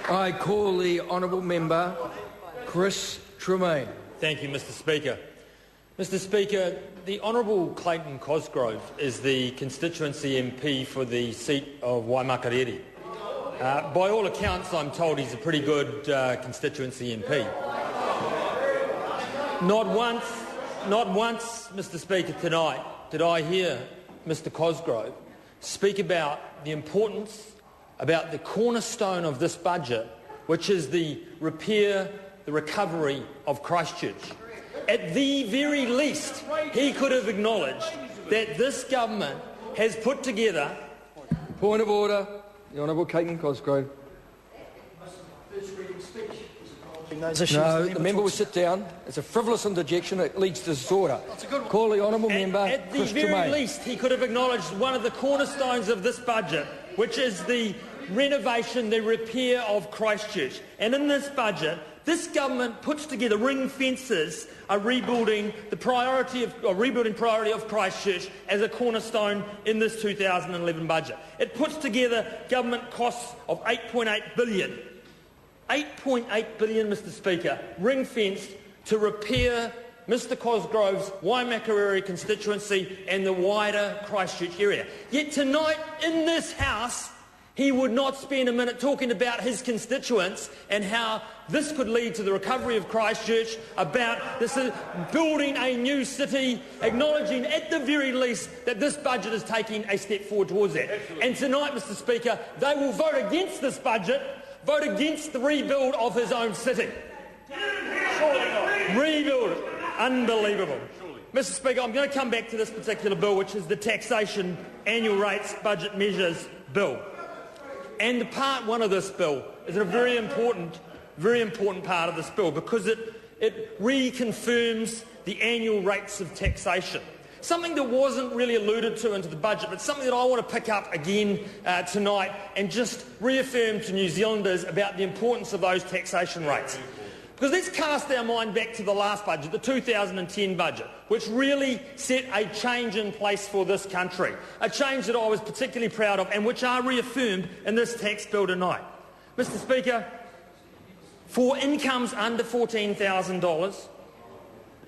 I call the honourable member Chris Tremaine. Thank you, Mr Speaker. Mr Speaker, the Honourable Clayton Cosgrove is the constituency MP for the seat of Waimakariri. By all accounts, I'm told he's a pretty good constituency MP. Not once, Mr Speaker, tonight did I hear Mr Cosgrove speak about the importance, about the cornerstone of this budget, which is the recovery of Christchurch. At the very least, he could have acknowledged that this government has put together... Point of order. The Honourable Clayton Cosgrove. No, the member will sit down. It's a frivolous interjection. It leads to disorder. Call the honourable member At the Chris very Tremaine. least, he could have acknowledged one of the cornerstones of this budget, which is the renovation, the repair of Christchurch. And in this budget, this government puts together ring fences, rebuilding priority of Christchurch as a cornerstone in this 2011 budget. It puts together government costs of $8.8 billion. $8.8 billion, Mr Speaker, ring-fenced to repair Mr Cosgrove's Waimakariri constituency and the wider Christchurch area. Yet tonight in this House, he would not spend a minute talking about his constituents and how this could lead to the recovery of Christchurch, about this building a new city, acknowledging at the very least that this budget is taking a step forward towards that. And tonight, Mr Speaker, they will vote against this budget, vote against the rebuild of his own city. Rebuild it. Unbelievable. Mr Speaker, I'm going to come back to this particular bill, which is the Taxation Annual Rates Budget Measures Bill. And the part one of this bill is a very important part of this bill, because it reconfirms the annual rates of taxation. Something that wasn't really alluded to into the budget, but something that I want to pick up again tonight and just reaffirm to New Zealanders about the importance of those taxation rates. Because let's cast our mind back to the last budget, the 2010 budget, which really set a change in place for this country, a change that I was particularly proud of and which are reaffirmed in this tax bill tonight. Mr Speaker, for incomes under $14,000,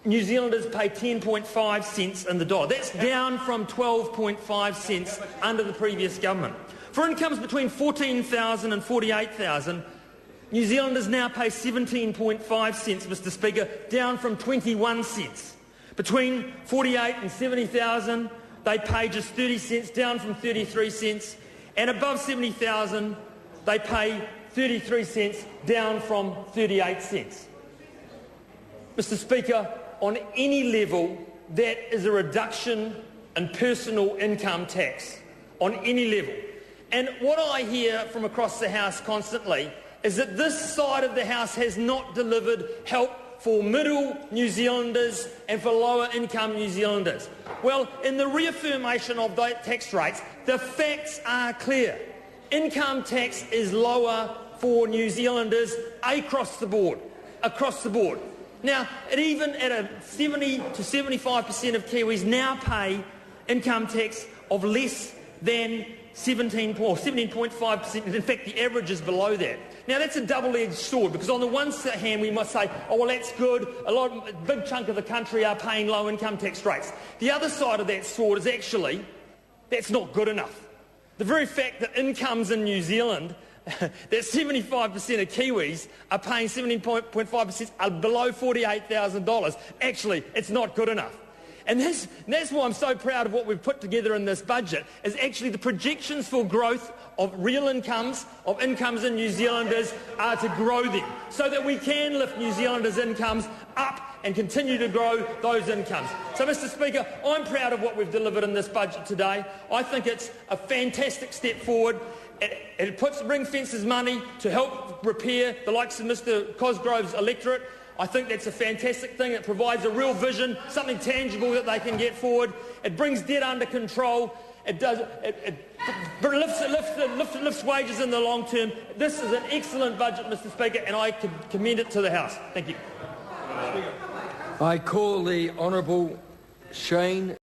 New Zealanders pay 10.5 cents in the dollar. That's down from 12.5 cents under the previous government. For incomes between $14,000 and $48,000, New Zealanders now pay 17.5 cents, Mr Speaker, down from 21 cents. Between 48 and 70,000, they pay just 30 cents, down from 33 cents. And above 70,000, they pay 33 cents, down from 38 cents. Mr Speaker, on any level, that is a reduction in personal income tax, on any level. And what I hear from across the House constantly is that this side of the House has not delivered help for middle New Zealanders and for lower income New Zealanders. Well, in the reaffirmation of those tax rates, the facts are clear. Income tax is lower for New Zealanders across the board. Now, even at a 70 to 75% of Kiwis now pay income tax of less than 17.5%. In fact, the average is below that. Now, that's a double-edged sword, because on the one hand we must say, oh, well, that's good, a big chunk of the country are paying low income tax rates. The other side of that sword is actually, that's not good enough. The very fact that incomes in New Zealand, that 75% of Kiwis are paying 17.5% are below $48,000, actually, it's not good enough. And that's why I'm so proud of what we've put together in this budget, is actually the projections for growth of real incomes, of incomes in New Zealanders, are to grow them, so that we can lift New Zealanders' incomes up and continue to grow those incomes. So, Mr Speaker, I'm proud of what we've delivered in this budget today. I think it's a fantastic step forward. It puts ring fences money to help repair the likes of Mr Cosgrove's electorate. I think that's a fantastic thing. It provides a real vision, something tangible that they can get forward. It brings debt under control. It lifts wages in the long term. This is an excellent budget, Mr Speaker, and I commend it to the House. Thank you. I call the Honourable Shane